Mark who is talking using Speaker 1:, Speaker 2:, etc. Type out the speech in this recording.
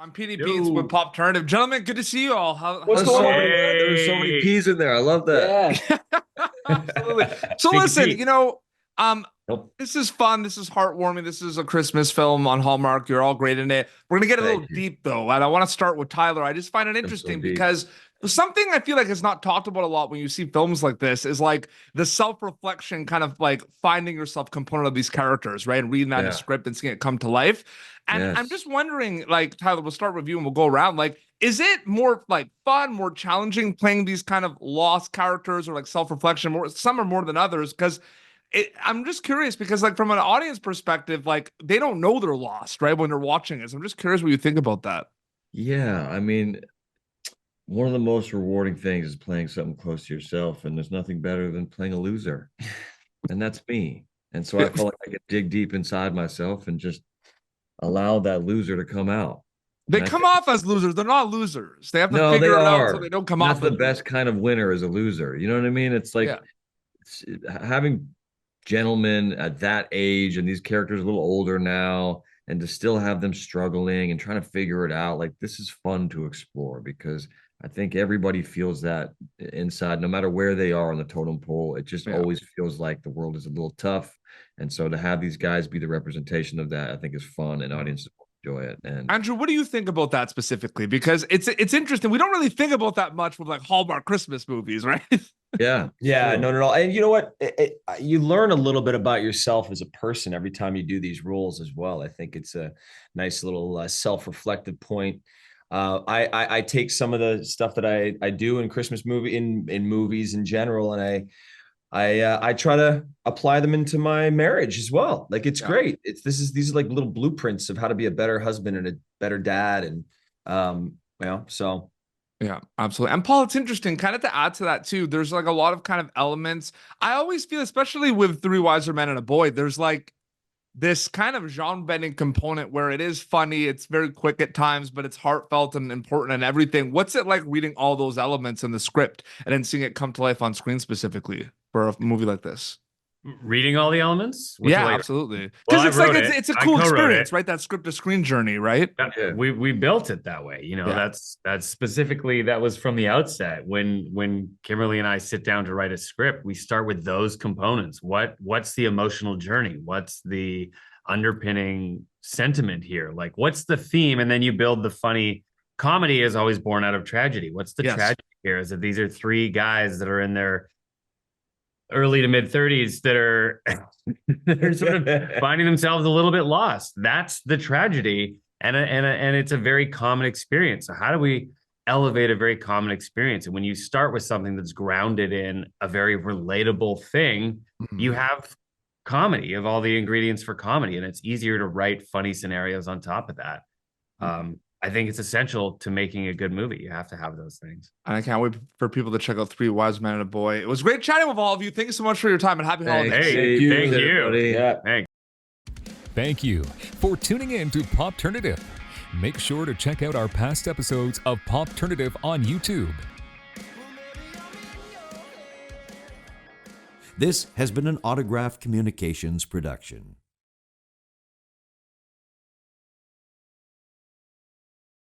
Speaker 1: I'm PD Pete's with
Speaker 2: Yo.
Speaker 1: Pop Turnitive. Gentlemen, good to see you all.
Speaker 3: What's going on?
Speaker 2: There's so many peas in there. I love that.
Speaker 3: Yeah.
Speaker 1: Absolutely. So
Speaker 2: Stinky
Speaker 1: listen,
Speaker 2: Pete.
Speaker 1: um,
Speaker 2: Nope.
Speaker 1: this is fun. This is heartwarming. This is a Christmas film on Hallmark. You're all great in it. We're gonna get a little
Speaker 2: Thank you.
Speaker 1: deep though, and I want to start with Tyler. I just find it
Speaker 2: I'm so
Speaker 1: interesting
Speaker 2: deep.
Speaker 1: because something I feel like is not talked about a lot when you see films like this is like the self-reflection, kind of like finding yourself component of these characters, right? And reading that in a
Speaker 2: Yeah.
Speaker 1: script and seeing it come to life. And I'm
Speaker 2: Yes.
Speaker 1: just wondering, like, Tyler, we'll start with you and we'll go around. Like, is it more like fun, more challenging playing these kind of lost characters or like self-reflection? More, some are more than others because I'm just curious because, like, from an audience perspective, like they don't know they're lost, right? When they're watching it. So I'm just curious what you think about that.
Speaker 2: Yeah. I mean, one of the most rewarding things is playing something close to yourself, and there's nothing better than playing a loser. And that's me. And so I felt like I could dig deep inside myself and just allow that loser to come out.
Speaker 1: They
Speaker 2: And I
Speaker 1: come
Speaker 2: think,
Speaker 1: off as losers. They're not losers. They have to
Speaker 2: no, they
Speaker 1: figure it out so they
Speaker 2: are.
Speaker 1: don't come
Speaker 2: And
Speaker 1: off
Speaker 2: that's
Speaker 1: as
Speaker 2: the best kind of winner is a loser. You know what I mean? It's like
Speaker 1: yeah.
Speaker 2: having gentlemen at that age and these characters a little older now, and to still have them struggling and trying to figure it out. Like, this is fun to explore because I think everybody feels that inside, no matter where they are on the totem pole. It just
Speaker 1: Yeah.
Speaker 2: always feels like the world is a little tough. And so to have these guys be the representation of that, I think is fun, and audiences will enjoy it. And
Speaker 1: Andrew, what do you think about that specifically? Because it's interesting. We don't really think about that much with like Hallmark Christmas movies, right?
Speaker 2: yeah,
Speaker 3: Yeah,
Speaker 2: true.
Speaker 3: no, no, no. And you know what? You learn a little bit about yourself as a person every time you do these roles as well. I think it's a nice little self-reflective point. I take some of the stuff that I do in Christmas movie in movies in general, and I try to apply them into my marriage as well. Like, it's
Speaker 1: Yeah.
Speaker 3: great. These are like little blueprints of how to be a better husband and a better dad, and so.
Speaker 1: Yeah, absolutely. And Paul, it's interesting, kind of to add to that too. There's like a lot of kind of elements. I always feel, especially with Three Wiser Men and a Boy, there's like this kind of genre bending component where it is funny, it's very quick at times, but it's heartfelt and important and everything. What's it like reading all those elements in the script and then seeing it come to life on screen specifically for a movie like this?
Speaker 4: Reading all the elements? What's
Speaker 1: Yeah,
Speaker 4: it like?
Speaker 1: absolutely.
Speaker 4: Well,
Speaker 1: Because
Speaker 4: I
Speaker 1: it's like
Speaker 4: wrote it.
Speaker 1: it's a
Speaker 4: I
Speaker 1: cool
Speaker 4: co-wrote
Speaker 1: experience,
Speaker 4: it.
Speaker 1: right? That script to screen journey, right?
Speaker 2: Yeah.
Speaker 4: We built it that way. You know,
Speaker 1: Yeah.
Speaker 4: that's specifically, that was from the outset. When Kimberly and I sit down to write a script, we start with those components. What's the emotional journey? What's the underpinning sentiment here? Like, what's the theme? And then you build the funny. Comedy is always born out of tragedy. What's the
Speaker 1: Yes.
Speaker 4: tragedy here? Is that these are three guys that are in their early to mid 30s that are they're sort of finding themselves a little bit lost. That's the tragedy, and it's a very common experience. So how do we elevate a very common experience? And when you start with something that's grounded in a very relatable thing, you have comedy. You have all the ingredients for comedy, and it's easier to write funny scenarios on top of that. I think it's essential to making a good movie. You have to have those things.
Speaker 1: And I can't wait for people to check out Three Wise Men and a Boy. It was great chatting with all of you. Thank you so much for your time and happy holidays.
Speaker 4: Hey,
Speaker 2: Thank you,
Speaker 4: thank you.
Speaker 2: everybody.
Speaker 3: Yeah.
Speaker 4: Thanks.
Speaker 5: Thank you for tuning in to Popternative. Make sure to check out our past episodes of Popternative on YouTube.
Speaker 6: This has been an Autograph Communications production.